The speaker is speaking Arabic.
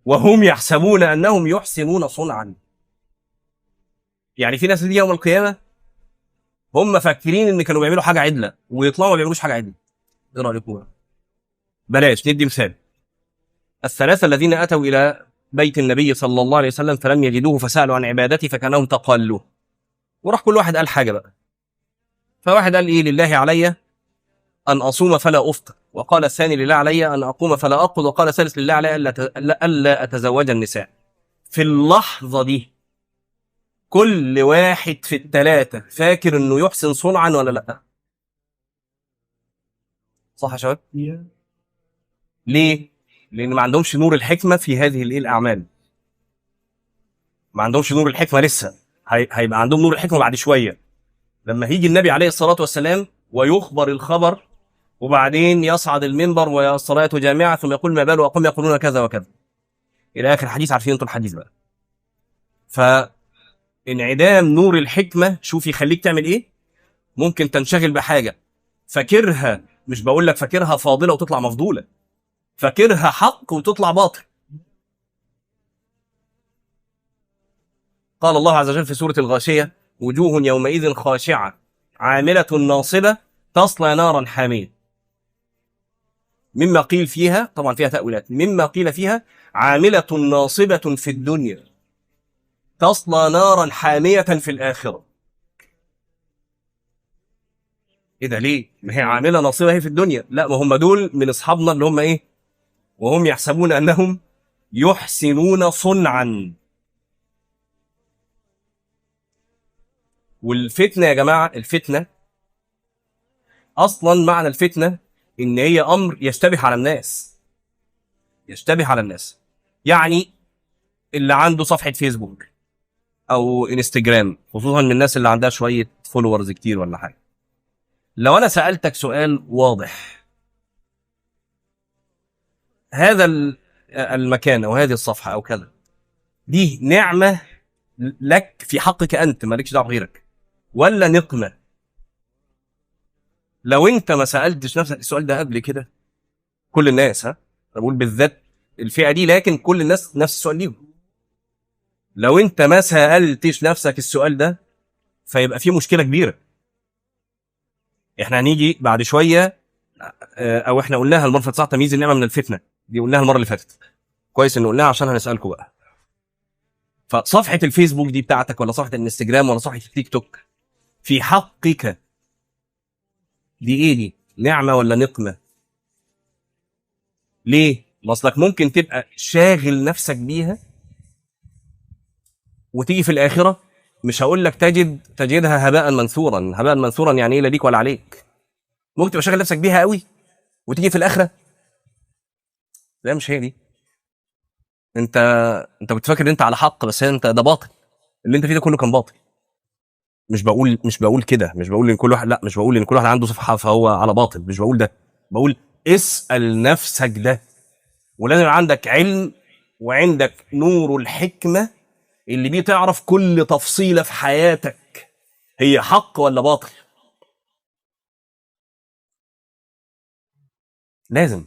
وهم يحسبون انهم يحسنون صنعا. يعني في ناس دي يوم القيامه هم فاكرين ان كانوا بيعملوا حاجه عدله ويطلعوا ما بيعملوش حاجه عدله. ايه رايكم؟ بلاش ندي مثال. الثلاثه الذين اتوا الى بيت النبي صلى الله عليه وسلم فلم يجدوه فسالوا عن عبادته فكانهم تقالوه. وراح كل واحد قال حاجه بقى. فواحد قال ايه؟ لله علي ان اصوم فلا افطر. وقال الثاني لله علي ان اقوم فلا ارقد. وقال الثالث لله علي الا اتزوج النساء. في اللحظه دي كل واحد في الثلاثه فاكر انه يحسن صنعا ولا لا؟ صح يا شباب؟ ليه؟ لان ما عندهمش نور الحكمه في هذه الاعمال. ما عندهمش نور الحكمه لسه. هيبقى عندهم نور الحكمه بعد شويه لما هيجي النبي عليه الصلاه والسلام ويخبر الخبر، وبعدين يصعد المنبر والصلاه جامعه ثم يقول ما بال اقوم يقولون كذا وكذا الى اخر الحديث. عارفين انتم الحديث بقى. فانعدام نور الحكمه شوف يخليك تعمل ايه. ممكن تنشغل بحاجه فاكرها، مش بقول لك فاكرها فاضله وتطلع مفضوله، فاكرها حق وتطلع باطل. قال الله عز وجل في سورة الغاشية وجوه يومئذ خاشعة عاملة ناصبة تصلى نارا حامية. مما قيل فيها، طبعا فيها تأويلات، مما قيل فيها عاملة ناصبة في الدنيا تصلى نارا حامية في الآخرة. ايه ده ليه؟ ما هي عاملة ناصبة هي في الدنيا. لا، ما هم دول من اصحابنا اللي هم ايه؟ وهم يحسبون انهم يحسنون صنعا. والفتنة يا جماعة، الفتنة اصلا معنى الفتنه ان هي امر يشتبه على الناس. يشتبه على الناس يعني اللي عنده صفحه فيسبوك او انستجرام، خصوصا من الناس اللي عندها شويه فولورز كتير ولا حاجه، لو انا سالتك سؤال واضح، هذا المكان او هذه الصفحه او كذا دي نعمه لك في حقك انت مالكش دعوه بغيرك ولا نقمه؟ لو انت ما سالتش نفسك السؤال ده قبل كده، كل الناس، انا بقول بالذات الفئه دي، لكن كل الناس نفس السؤال ليهم. لو انت ما سالتش نفسك السؤال ده فيبقى في مشكله كبيره. احنا هنيجي بعد شويه، او احنا قلناها المره اللي فاتت، تمييز النعمه من الفتنه دي قلناها المره اللي فاتت. كويس ان قلناها عشان هنسالكم بقى. فصفحه الفيسبوك دي بتاعتك ولا صفحه الانستجرام ولا صفحه التيك توك، في حقك دي ايه؟ دي نعمه ولا نقمه؟ ليه؟ اصلك ممكن تبقى شاغل نفسك بيها وتيجي في الاخره مش هقول لك تجدها هباء منثورا. هباء منثورا يعني ايه؟ لا ليك ولا عليك. ممكن تبقى شاغل نفسك بيها قوي وتيجي في الاخره لا مش هي دي. انت انت بتفكر ان انت على حق، بس انت ده باطل. اللي انت فيه ده كله كان باطل. مش بقول كده، مش بقول ان كل واحد، لا مش بقول ان كل واحد عنده صفحه فهو على باطل، مش بقول ده. بقول اسال نفسك ده. ولازم عندك علم وعندك نور الحكمه اللي بيه تعرف كل تفصيله في حياتك هي حق ولا باطل. لازم